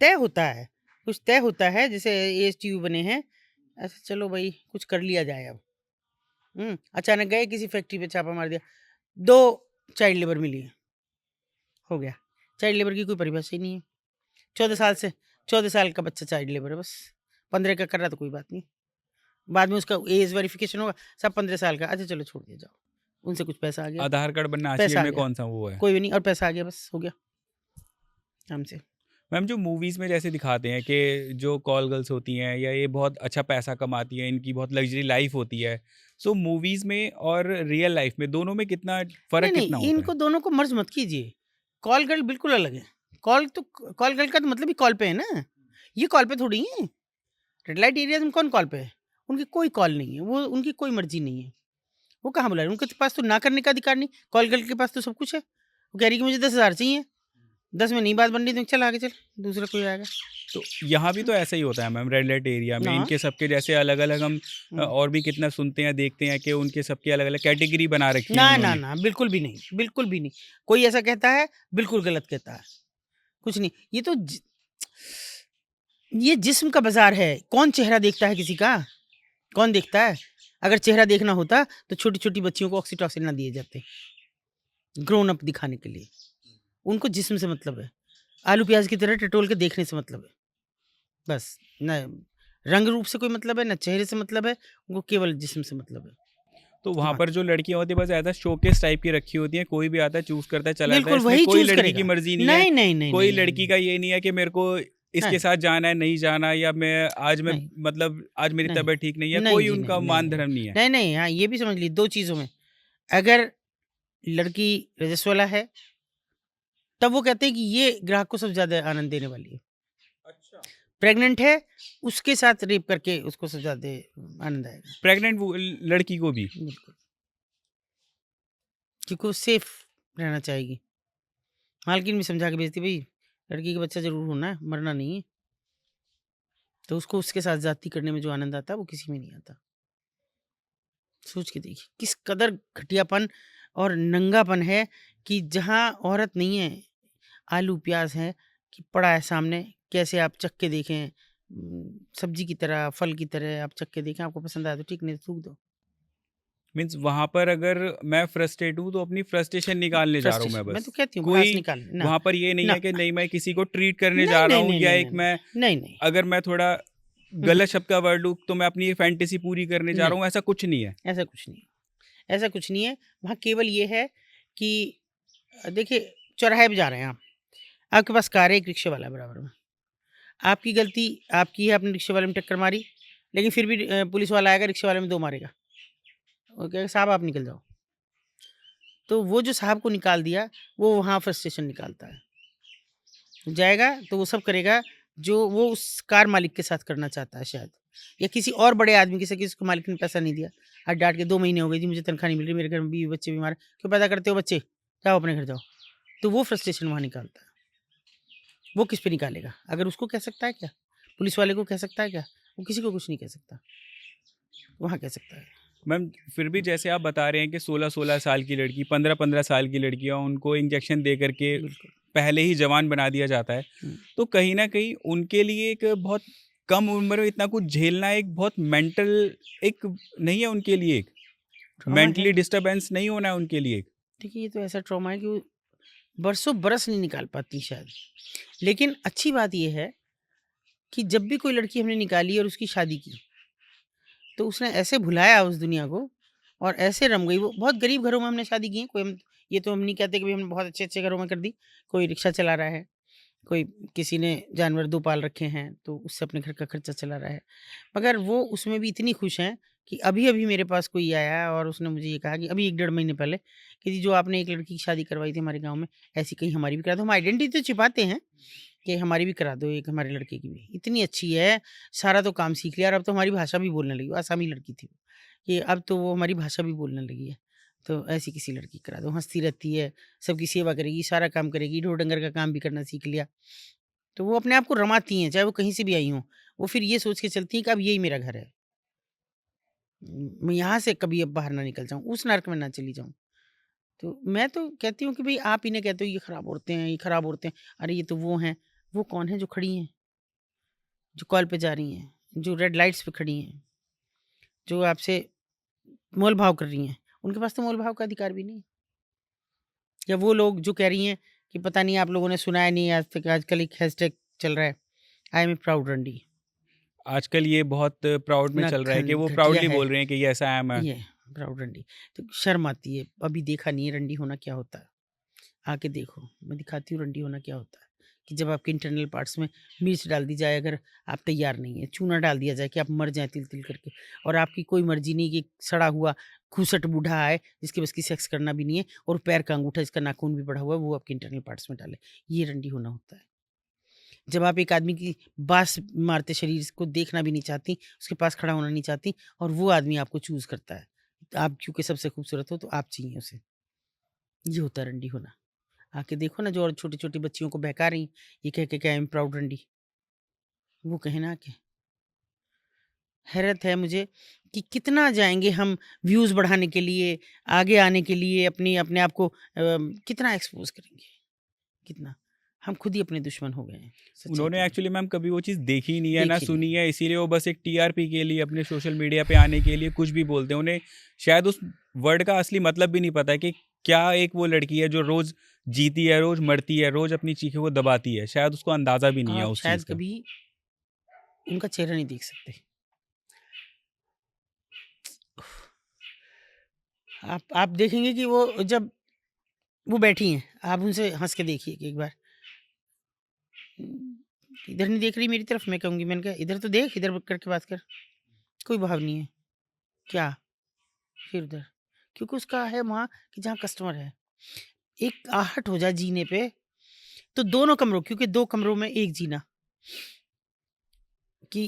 तय होता है, कुछ तय होता है, जैसे एएसटीयू बने हैं, ऐसे चलो भई कुछ कर लिया जाए अब। अचानक गए किसी फैक्ट्री पे छापा मार दिया, 2 चाइल्ड लेबर मिली है, हो गया। चाइल्ड लेबर की कोई परिभाषा ही नहीं है। 14 साल का बच्चा चाइल्ड लेबर है बस, 15 का कर रहा तो कोई बात नहीं। बाद में उसका एज वेरिफिकेशन होगा, सब 15 साल का, अच्छा चलो छोड़ दिया जाओ, उनसे कुछ पैसा आ गया, आधार कार्ड बनना पैसा आश्चर्य आ में गया, कौन सा वो है। कोई भी नहीं, और पैसा आ गया बस, हो गया हमसे। मैम जो मूवीज़ में जैसे दिखाते हैं कि जो कॉल गर्ल्स होती हैं या ये बहुत अच्छा पैसा कमाती हैं, इनकी बहुत लग्जरी लाइफ होती है, सो मूवीज़ में और रियल लाइफ में दोनों में कितना नहीं, फ़र्क कितना नहीं, होता है? इनको दोनों को मर्ज मत कीजिए। कॉल गर्ल बिल्कुल अलग है। कॉल गर्ल का तो मतलब ही कॉल पे है ना, ये कॉल पे थोड़ी है। रेड लाइट एरियाज़ में कौन कॉल पे है? उनकी कोई कॉल नहीं है, वो उनकी कोई मर्ज़ी नहीं है। वो कहाँ बुला रहे हैं? उनके पास तो ना करने का अधिकार नहीं, कॉल गर्ल के पास तो सब कुछ है। वो कह रही है कि मुझे 10,000 चाहिए, 10 में नहीं बात बन रही तो चल आगे चल, दूसरा कोई आएगा। तो यहाँ भी तो ऐसा ही होता है मैम, रेड लाइट एरिया में हाँ। इनके सबके जैसे अलग-अलग हम और भी कितना सुनते हैं, देखते हैं कि उनके सबकी अलग-अलग कैटेगरी बना रखी है ना, ना, उन्होंने। ना, बिल्कुल भी नहीं, बिल्कुल भी नहीं। कोई ऐसा कहता है, बिल्कुल गलत कहता है। कुछ नहीं, ये जिस्म का बाज़ार है। कौन चेहरा देखता है किसी का? कौन देखता है? अगर चेहरा देखना होता तो छोटी-छोटी बच्चियों को ऑक्सीटोसिन ना दिए जाते, ग्रोन अप दिखाने के लिए। उनको जिस्म से मतलब है। आलू प्याज की तरह टटोल के देखने से मतलब है, बस। न रंग रूप से कोई मतलब है, न चेहरे से मतलब है, उनको केवल जिस्म से मतलब है। तो वहाँ दिमाग पर जो लड़कियाँ होती हैं बस ऐसा शोकेस टाइप की रखी होती हैं, कोई भी आता है चूज़ करता है चला जाता है, बिल्कुल इसमें वही कोई चूज़ लड़की की करेगा। मर्ज़ी नहीं है, नहीं, नहीं, नहीं, कोई नहीं, लड़की नहीं, का ये नहीं है कि मेरे को इसके नहीं, साथ जाना है, नहीं जाना, या मैं आज मैं नहीं, मतलब आज मेरी नहीं, तबीयत ठीक नहीं है, नहीं कोई जी, उनका नहीं, नहीं, मान नहीं। धर्म नहीं है। नहीं, नहीं, हाँ, ये भी समझ ली 2 चीज़ों में। अगर लड़की रजस्वला है, तब वो कहते हैं कि ये ग्राहक को सबसे ज़्यादा आनंद देने वाली है। अच्छा। प्रेग्नेंट है, उसके साथ रेप करके उसको सबसे ज़्यादा आनंद आएगा। प्रेग्नेंट लड़की को भी। बिल्कुल, क्योंकि वो सेफ रहना चाहेगी। मालकिन भी समझा के भेजती, भई लड़की का बच्चा ज़रूर होना है, मरना नहीं है। तो उसको उसके साथ ज़्यादती करने में जो आनंद आता है, वो किसी में नहीं आता। सोच के देखिए, किस कदर घटियापन और नंगापन है कि जहाँ औरत नहीं है, आलू प्याज है कि पड़ा है सामने, कैसे आप चख के देखें, सब्जी की तरह, फल की तरह आप चख के देखें, आपको पसंद आया तो ठीक, नहीं तो थूक दो। मीन्स वहाँ पर अगर मैं फ्रस्ट्रेट हूँ तो अपनी फ्रस्ट्रेशन निकालने जा रहा हूँ मैं फ्रस्ट्रेशन, मैं तो बस। कहती हूँ भड़ास कोई निकाल ना, वहाँ पर ये नहीं ना, है कि नहीं मैं किसी को ट्रीट करने नहीं, जा रहा नहीं, हूँ, नहीं, या नहीं, एक नहीं, मैं नहीं, नहीं, अगर मैं थोड़ा गलत शब्द का वर्ड लूँ तो मैं अपनी फैंटेसी पूरी करने जा रहा नहीं, हूँ, ऐसा कुछ नहीं है। ऐसा कुछ नहीं है, ऐसा कुछ नहीं है। वहाँ केवल ये है कि देखिए, चौराहे पे जा रहे हैं आप, आपके पास कार है, एक रिक्शे वाला है बराबर में। आपकी गलती आपकी है, आपने रिक्शे वाले में टक्कर मारी, लेकिन फिर भी पुलिस वाला आएगा, रिक्शे वाले में 2 मारेगा। वो कहेगा साहब आप निकल जाओ। तो वो जो साहब को निकाल दिया, वो वहाँ फ्रस्ट्रेशन निकालता है। जाएगा तो वो सब करेगा जो वो उस कार मालिक के साथ करना चाहता है शायद, या किसी और बड़े आदमी के साथ, किसी को मालिक ने पैसा नहीं दिया, आज डाँट के 2 महीने हो गए जी मुझे तनख्वाह नहीं मिल रही, मेरे घर में बीवी बच्चे बीमार हैं, क्यों पैदा करते हो बच्चे? जाओ अपने घर जाओ। तो वो फ्रस्ट्रेशन वहाँ निकालता है। वो किस पे निकालेगा? अगर उसको कह सकता है क्या? पुलिस वाले को कह सकता है क्या? वो किसी को कुछ नहीं कह सकता। वहाँ कह सकता है। मैम फिर भी जैसे आप बता रहे हैं कि 16-16 साल की लड़की, 15-15 साल की लड़कियां, उनको इंजेक्शन दे करके बिल्कुल। पहले ही जवान बना दिया जाता है। हुँ। तो कहीं न कहीं उनके लिए एक बहुत कम उम्र में इतना कुछ झेलना एक बहुत मेंटल एक नहीं है उनके लिए, एक ट्रॉमा है। मेंटली डिस्टर्बेंस नहीं होना है उनके लिए। देखिए ये तो ऐसा ट्रॉमा है कि वो बरसों बरस नहीं निकाल पाती शायद। लेकिन अच्छी बात ये है कि जब भी कोई लड़की हमने निकाली और उसकी शादी की, तो उसने ऐसे भुलाया उस दुनिया को और ऐसे रम गई। वो बहुत गरीब घरों में हमने शादी की है, कोई हम ये तो हम नहीं कहते कि भाई हमने बहुत अच्छे-अच्छे घरों में कर दी। कोई रिक्शा चला रहा है, कोई किसी ने जानवर 2 पाल रखे हैं, तो उससे अपने घर का खर्चा चला रहा है। मगर वो उसमें भी इतनी खुश हैं कि अभी-अभी मेरे पास कोई आया और उसने मुझे ये कहा कि अभी 1 डेढ़ महीने पहले कि जी जो आपने एक लड़की की शादी करवाई थी हमारे गाँव में, ऐसी कहीं हमारी भी करा दो। हम आइडेंटिटी तो छिपाते हैं कि हमारी भी करा दो, एक हमारे लड़के की भी। इतनी अच्छी है, सारा तो काम सीख लिया और अब तो हमारी भाषा भी बोलने लगी। वो आसामी लड़की थी वो, कि अब तो वो हमारी भाषा भी बोलने लगी है। तो ऐसी किसी लड़की करा दो, हँसती रहती है, सबकी सेवा करेगी, सारा काम करेगी, ढोर-डंगर का काम भी करना सीख लिया। तो वो अपने आप को रमाती हैं, चाहे वो कहीं से भी आई हों। वो फिर ये सोच के चलती हैं कि अब यही मेरा घर है। मैं यहाँ से कभी अब बाहर ना निकल जाऊँ, उस नर्क में ना चली जाऊँ। तो मैं तो कहती हूँ कि भई आप इन्हें कहते हो ये खराब औरतें हैं, ये खराब औरतें हैं। अरे ये तो वो हैं, वो कौन है जो खड़ी हैं, जो कॉल पे जा रही हैं, जो रेड लाइट्स पे खड़ी हैं, जो आपसे मोल-भाव कर रही हैं। उनके पास तो मोल-भाव का अधिकार भी नहीं है। या वो लोग जो कह रही हैं कि पता नहीं आप लोगों ने सुना है नहीं आज तक, आजकल एक हैशटैग चल रहा है, आई एम ए प्राउड रंडी। आजकल ये बहुत प्राउड में इतना चल रहा है कि वो घटिया प्राउडली है बोल रहे हैं कि यस आई एम। ये प्राउड रंडी। तो शर्म आती है, अभी देखा नहीं है रंडी होना क्या होता है। आके देखो, मैं दिखाती हूँ रंडी होना क्या होता है। कि जब आपके इंटरनल पार्ट्स में मिर्च डाल दी जाए, अगर आप तैयार नहीं है, चूना डाल दिया जाए कि आप मर जाएं तिल तिल करके, और आपकी कोई मर्जी नहीं कि सड़ा हुआ खूसट बूढ़ा आए जिसके बस की सेक्स करना भी नहीं है और पैर का अंगूठा जिसका नाखून भी बढ़ा हुआ है वो आपके इंटरनल पार्ट्स में डाले, ये रंडी होना होता है। जब आप एक आदमी की बांस मारते शरीर को देखना भी नहीं चाहती, उसके पास खड़ा होना नहीं चाहती, और वो आदमी आपको चूज करता है, आप क्योंकि सबसे खूबसूरत हो तो आप चाहिए उसे, ये होता है रंडी होना। आके देखो ना जो और छोटी-छोटी बच्चियों को बहका रही, ये कह के कि आई एम प्राउड रंडी, वो कहे ना आके। हैरत है मुझे कि कितना जाएँगे हम व्यूज़ बढ़ाने के लिए, आगे आने के लिए, अपनी अपने आप को कितना एक्सपोज़ करेंगे, कितना। हम खुद ही अपने दुश्मन हो गए हैं, सच्चाई उन्होंने तो ये एक्चुअली मैम कभी वो चीज़ देखी ही नहीं है, ना देखी नहीं। सुनी है, इसीलिए वो बस एक टीआरपी के लिए अपने सोशल मीडिया पे आने के लिए कुछ भी बोलते हैं। उन्हें शायद उस वर्ड का असली मतलब भी नहीं पता है कि क्या एक वो लड़की है जो रोज़ जीती है, रोज़ मरती है, रोज़ अपनी चीखों को दबाती है। शायद उसको अंदाज़ा भी नहीं है आप उस शायद चीज़ का। कभी उनका चेहरा नहीं देख सकते। आप देखेंगे कि वो जब वो बैठी हैं, आप उनसे हँस के देखिए कि एक बार, इधर नहीं देख रही मेरी तरफ, मैं कहूँगी, मैंने कहा इधर तो देख, इधर करके बात कर, कोई भाव नहीं है। क्या? फिर उधर, क्योंकि उसका है वहाँ कि जहाँ कस्टमर है। एक आहट हो जाए जीने पे, तो दोनों कमरों, क्योंकि 2 कमरों में एक जीना, कि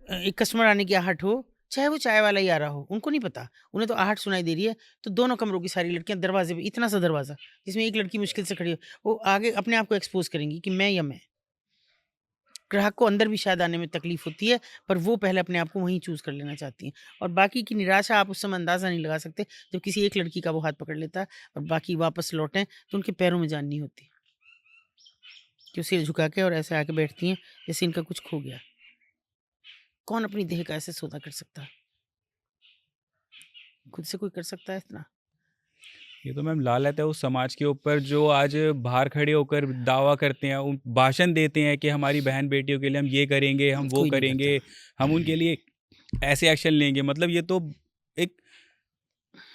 एक कस्टमर आने की आहट हो, चाहे वो चाय वाला ही आ रहा हो, उनको नहीं पता। उन्हें तो आहट सुनाई दे रही है, तो दोनों कमरों की सारी लड़कियाँ दरवाज़े पे, इतना सा दरवाज़ा, जिसमें एक लड़की मुश्किल से खड़ी हो, वो आगे अपने आप को एक्सपोज़ करेंगी कि मैं या मैं। ग्राहक को अंदर भी शायद आने में तकलीफ होती है, पर वो पहले अपने आप को वहीं चूज़ कर लेना चाहती हैं, और बाकी की निराशा आप उस समय अंदाज़ा नहीं लगा सकते, जब किसी एक लड़की का वो हाथ पकड़ लेता है और बाकी वापस लौटें, तो उनके पैरों में जान नहीं होती, कि वो सिर झुका के और ऐसे आके बैठती हैं, जैसे इनका कुछ खो गया। कौन अपनी देह का ऐसे सौदा कर सकता है? खुद से कोई कर सकता है इतना? ये तो मैम लानत है उस समाज के ऊपर जो आज बाहर खड़े होकर दावा करते हैं, उन भाषण देते हैं कि हमारी बहन बेटियों के लिए हम ये करेंगे, हम वो कोई नहीं करता। करेंगे, हम उनके लिए ऐसे एक्शन लेंगे। मतलब ये तो एक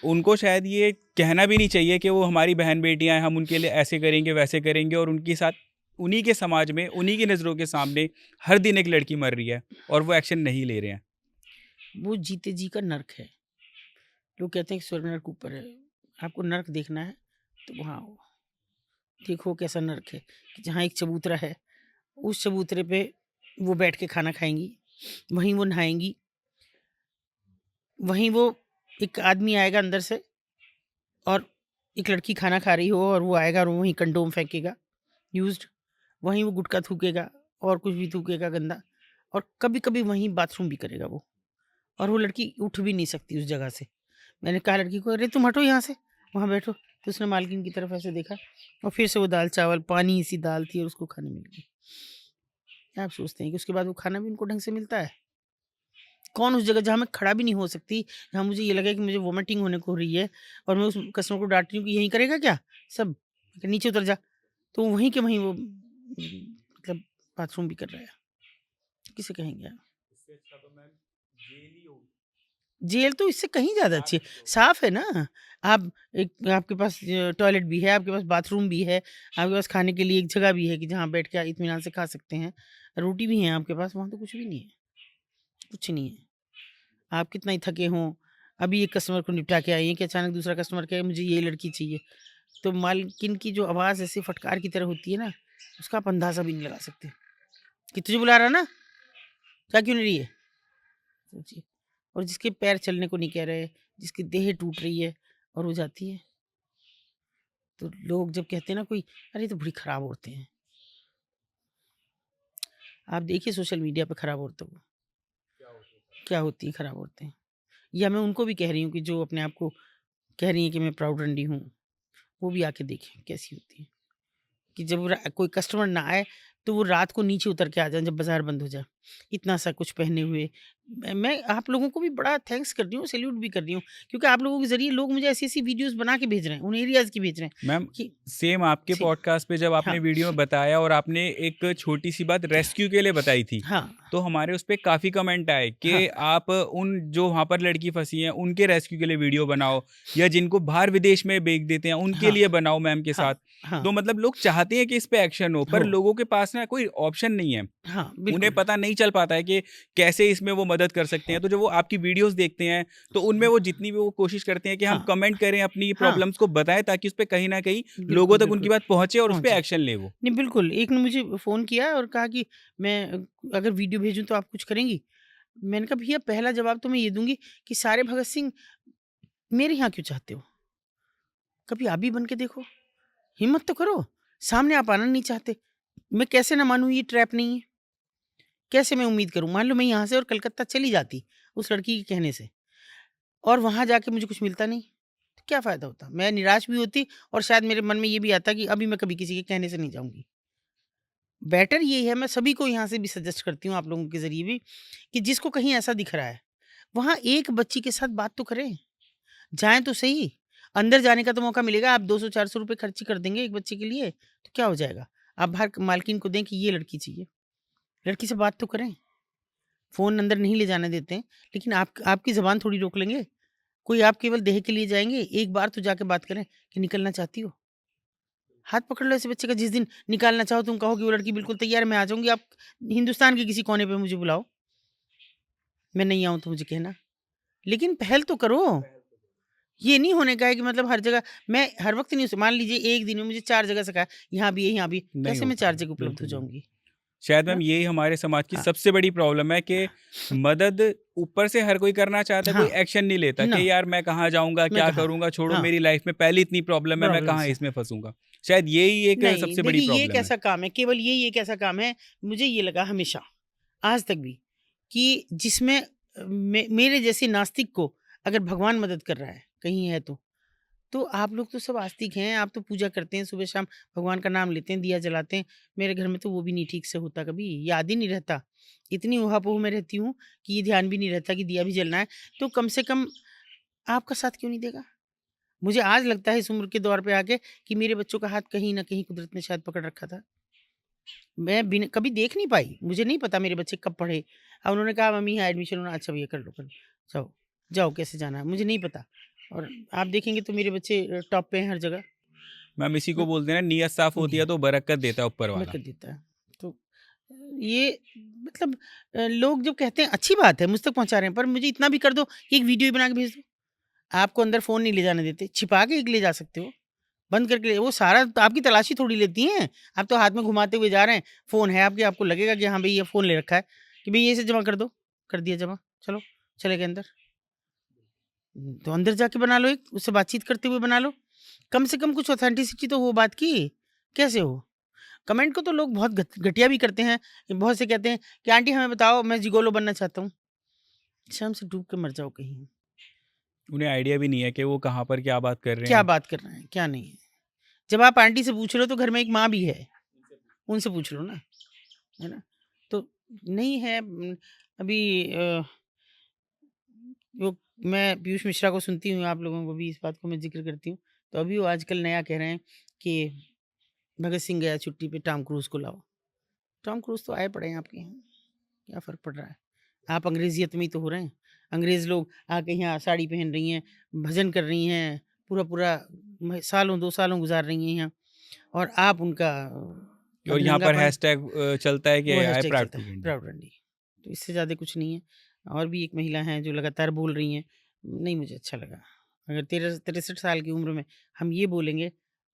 उनको शायद ये कहना भी नहीं चाहिए कि वो हमारी बहन बेटियां हैं, हम उनके लिए ऐसे करेंगे, वैसे करेंगे, और उनके साथ उन्हीं के समाज में, उन्हीं की नज़रों के सामने हर दिन एक लड़की मर रही है और वो एक्शन नहीं ले रहे हैं। वो जीते जी का नर्क है। लोग कहते हैं कि स्वर्ग नर्क ऊपर है। आपको नर्क देखना है तो वहाँ आओ। देखो कैसा नर्क है कि जहाँ एक चबूतरा है, उस चबूतरे पे वो बैठ के खाना खाएँगी, वहीं वो नहाएँगी, वहीं वो एक आदमी आएगा अंदर से और एक लड़की खाना खा रही हो और वो आएगा और वहीं कंडोम फेंकेगा यूज्ड, वहीं वो गुटखा थूकेगा और कुछ भी थूकेगा गंदा, और कभी-कभी वहीं बाथरूम भी करेगा वो, और वो लड़की उठ भी नहीं सकती उस जगह से। मैंने कहा लड़की को, अरे तुम हटो यहाँ से, वहाँ बैठो। तो उसने मालकिन की तरफ ऐसे देखा और फिर से वो दाल-चावल, पानी सी दाल थी और उसको खाने मिल गई। क्या आप सोचते हैं कि उसके बाद वो खाना भी उनको ढंग से मिलता है? कौन उस जगह जहाँ मैं खड़ा भी नहीं हो सकती, जहाँ मुझे ये लगे कि मुझे वोमिटिंग होने को हो रही है और मैं उस कस्टमर को डाँट रही हूँ कि यहीं करेगा क्या सब? कि नीचे उतर जा। तो वहीं के वहीं वो मतलब बाथरूम भी कर रहा है। किसे कहेंगे आप? इससे अच्छा तो मैम जेल ही होगी। जेल तो इससे कहीं ज़्यादा अच्छी है। साफ़ है ना। आप एक आपके पास टॉयलेट भी है, आपके पास बाथरूम भी है, आपके पास खाने के लिए एक जगह भी है कि जहाँ बैठ के आप इत्मीनान से खा सकते हैं। रोटी भी है आपके पास, वहाँ तो कुछ भी नहीं है, कुछ नहीं है। आप कितना ही थके हों, अभी एक कस्टमर को निपटा के आए हैं कि अचानक दूसरा कस्टमर कहे मुझे ये लड़की चाहिए। तो मालकिन की जो आवाज़ ऐसे फटकार की तरह होती है ना, उसका आप अंदाज़ा भी नहीं लगा सकते कि तुझे बुला रहा ना, जा क्यों नहीं रही है? सोचिए। और जिसके पैर चलने को नहीं कह रहे, जिसकी देह टूट रही है और वो जाती है। तो लोग जब कहते हैं ना कोई, अरे ये तो बड़ी खराब औरतें हैं। आप देखिए सोशल मीडिया पे खराब औरतों को, क्या होती हैं खराब औरतें। या मैं उनको भी कह रही हूँ कि जो अपने आप को कह रही हैं कि मैं प्राउड रंडी हूँ, वो भी आके देखें कैसी होती हैं। कि जब कोई कस्टमर ना आए तो वो रात को नीचे उतर के आ जाएँ जब बाज़ार बंद हो जाए, इतना सा कुछ पहने हुए। मैं आप लोगों को भी बड़ा थैंक्स कर रही हूँ, सैल्यूट भी कर रही हूँ, क्योंकि आप लोगों के ज़रिए लोग मुझे ऐसी-ऐसी वीडियोज़ बना के भेज रहे हैं, उन एरियाज़ की भेज रहे हैं मैम कि सेम आपके जी, पॉडकास्ट पे जब आपने हाँ, वीडियो में बताया और आपने एक छोटी-सी बात रेस्क्यू के लिए बताई थी, हाँ, तो हमारे उस पे काफ़ी कमेंट आए हाँ, कि आप उन जो वहाँ पर लड़की फँसी हैं, उनके रेस्क्यू के लिए वीडियो बनाओ या जिनको बाहर विदेश में बेच देते हैं, उनके हाँ, लिए बनाओ मैम के हाँ, साथ। हाँ, तो मतलब लोग चाहते हैं कि इस पे एक्शन हो, पर हो, लोगों के पास ना कोई ऑप्शन नहीं है। हाँ, उन्हें बिल्कुल, पता नहीं चल पाता है कि कैसे इसमें वो मदद कर सकते हैं। तो जब वो आपकी वीडियोज़ देखते हैं, तो उनमें वो जितनी भी वो कोशिश करते हैं कि हम हाँ, कमेंट करें, अपनी हाँ, प्रॉब्लम्स को बताएँ ताकि उस पे कहीं न कहीं लोगों बिल्कुल, तक उनकी बिल्कुल, बात पहुँचे और उस पे पहुँचे। एक्शन लें वो। नहीं, बिल्कुल, एक ने मुझे फ़ोन किया और कहा कि मैं अगर वीडियो भेजूँ तो आप कुछ करेंगी? मैंने कहा भैया पहला जवाब तो मैं ये दूँगी कि सारे भगत सिंह मेरे यहाँ क्यों चाहते हो? कभी आप भी बन के देखो, हिम्मत तो करो, सामने आप आना नहीं चाहते। मैं कैसे ना मानूँ ये ट्रैप नहीं है? कैसे मैं उम्मीद करूँ? मान लो मैं यहाँ से और कलकत्ता चली जाती उस लड़की के कहने से और वहाँ जाके मुझे कुछ मिलता नहीं, तो क्या फ़ायदा होता? मैं निराश भी होती और शायद मेरे मन में ये भी आता कि अभी मैं कभी किसी के कहने से नहीं जाऊँगी। बेटर ये है, मैं सभी को यहाँ से भी सजेस्ट करती हूँ आप लोगों के ज़रिए भी, कि जिसको कहीं ऐसा दिख रहा है, वहाँ एक बच्ची के साथ बात तो करें। जाएँ तो सही, अंदर जाने का तो मौका मिलेगा, आप 200-400 रुपए खर्च कर देंगे एक बच्चे के लिए, तो क्या हो जाएगा? आप बाहर मालकिन को दें कि ये लड़की चाहिए, लड़की से बात तो करें। फ़ोन अंदर नहीं ले जाने देते हैं, लेकिन आप आपकी ज़ुबान थोड़ी रोक लेंगे। कोई आप केवल देह के लिए जाएँगे, एक बार तो जाके बात करें कि निकलना चाहती हो? हाथ पकड़ लो ऐसे बच्चे का, जिस दिन निकालना चाहो तुम कहो कि वो लड़की बिल्कुल तैयार है, मैं आ जाऊँगी, आप हिंदुस्तान के किसी कोने पे मुझे बुलाओ, मैं नहीं आऊँ तो मुझे कहना। लेकिन पहल तो करो। ये नहीं होने का है कि मतलब हर जगह मैं हर वक़्त नहीं, मान लीजिए एक दिन में मुझे 4 जगह से कहा, यहाँ भी है, यहाँ भी है, नहीं कैसे हो मैं 4 पाएगा, जगह उपलब्ध हो बिल्कुल भी नहीं। जाऊँगी? शायद हाँ, मैम यही हमारे समाज की हाँ, सबसे बड़ी प्रॉब्लम है कि मदद ऊपर से हर कोई करना चाहता है, कोई हाँ, एक्शन नहीं लेता ना कि यार मैं कहाँ जाऊँगा, मैं क्या कहा करूँगा, छोड़ो हाँ, मेरी लाइफ़ में पहले इतनी प्रॉब्लम है, मैं कहाँ प्रॉब्लम्स हैं। इसमें फँसूँगा। शायद यही एक नहीं, सबसे बड़ी देखिए ये एक प्रॉब्लम है। ऐसा काम है, केवल यही एक ऐसा काम है, मुझे ये लगा हमेशा, आज तक भी, कि जिसमें मेरे जैसे नास्तिक को अगर भगवान मदद कर रहा है, कहीं है तो आप लोग तो सब आस्तिक हैं, आप तो पूजा करते हैं, सुबह-शाम भगवान का नाम लेते हैं, दिया जलाते हैं। मेरे घर में तो वो भी नहीं ठीक से होता कभी, याद ही नहीं रहता। इतनी ऊहा-पोह में रहती हूँ कि ये ध्यान भी नहीं रहता कि दिया भी जलना है, तो कम से कम आपका साथ क्यों नहीं देगा? मुझे आज लगता है इस उम्र के दौर पे आके कि मेरे बच्चों का हाथ कहीं न कहीं कुदरत ने शायद पकड़ रखा था। मैं बिन कभी देख नहीं पाई, मुझे नहीं पता मेरे बच्चे कब पढ़े। उन्होंने कहा मम्मी यहाँ एडमिशन होना, अच्छा भैया कर लो, जाओ, जाओ कैसे जाना है, मुझे नहीं पता। और आप देखेंगे तो मेरे बच्चे टॉप पे हैं हर जगह। मैम इसी को बोलते हैं ना, नीयत साफ होती है तो बरकत देता है ऊपर वाला। कर देता है। तो ये मतलब लोग जब कहते हैं अच्छी बात है मुझ तक पहुंचा रहे हैं, पर मुझे इतना भी कर दो कि एक वीडियो ही बना के भेज दो। आपको अंदर फ़ोन नहीं ले जाने देते, छिपा के एक ले जा सकते हो, बंद करके वो सारा तो आपकी तलाशी थोड़ी लेती हैं। आप तो हाथ में घुमाते हुए जा रहे हैं, फ़ोन है आपके, आपको लगेगा कि हाँ भाई ये फ़ोन ले रखा है, कि भाई ये इसे जमा कर दो, कर दिया जमा, चलो चले गए अंदर। तो अंदर जाके बना लो, एक उससे बातचीत करते हुए बना लो, कम से कम कुछ ऑथेंटिसिटी तो हो बात की। कैसे हो? कमेंट को तो लोग बहुत घटिया भी करते हैं। बहुत से कहते हैं कि आंटी हमें बताओ, मैं जिगोलो बनना चाहता हूँ। शर्म से डूब के मर जाओ कहीं। उन्हें आइडिया भी नहीं है कि वो कहाँ पर क्या बात कर रहे क्या हैं। बात कर रहे हैं, क्या नहीं है। जब आप आंटी से पूछ रहे हो तो घर में एक माँ भी है, उनसे पूछ लो ना, है ना? तो नहीं है अभी वो मैं पीयूष मिश्रा को सुनती हूँ, आप लोगों को भी इस बात को मैं ज़िक्र करती हूँ। तो अभी वो आजकल नया कह रहे हैं कि भगत सिंह गया छुट्टी पे, टॉम क्रूज़ को लाओ। टॉम क्रूज़ तो आए पड़े हैं आपके यहाँ, क्या फ़र्क पड़ रहा है? आप अंग्रेज़ियत में ही तो हो रहे हैं। अंग्रेज़ लोग आके यहाँ साड़ी पहन रही हैं, भजन कर रही हैं, पूरा-पूरा सालों 2 सालों गुज़ार रही हैं यहाँ, और आप उनका और यहाँ पर अधरंगापन, हैशटैग चलता है कि वो आई हैशटैग प्राउड चलता टू है, बी इंडियन। प्राउड रंडी। तो इससे ज़्यादा कुछ नहीं है। और भी एक महिला हैं जो लगातार बोल रही हैं, नहीं मुझे अच्छा लगा। अगर 63 साल की उम्र में हम ये बोलेंगे,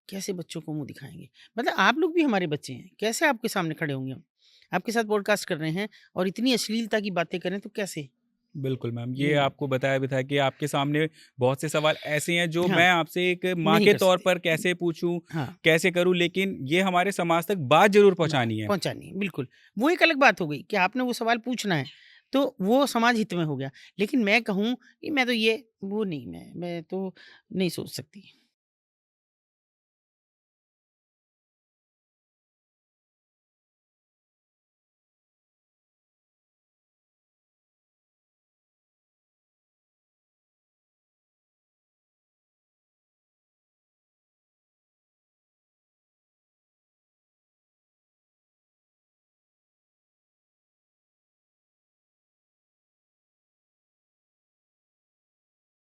कैसे बच्चों को मुँह दिखाएँगे? मतलब आप लोग भी हमारे बच्चे हैं, कैसे आपके सामने खड़े होंगे हम? आपके साथ पॉडकास्ट कर रहे हैं और इतनी अश्लीलता की बातें करें तो कैसे? बिल्कुल मैम, ये नहीं, आपको बताया भी था कि आपके सामने बहुत से सवाल ऐसे हैं जो हाँ, मैं आपसे एक माँ नहीं के कर तौर सकते। पर कैसे पूछूं, हाँ, कैसे करूं, लेकिन ये हमारे समाज तक बात जरूर पहुंचानी है। पहुँचानी है, बिल्कुल। वो एक अलग बात हो गई कि आपने वो सवाल पूछना है, तो वो समाज हित में हो गया। लेकिन मैं कहूँ कि मैं तो ये वो नहीं, मैं तो नहीं सोच सकती।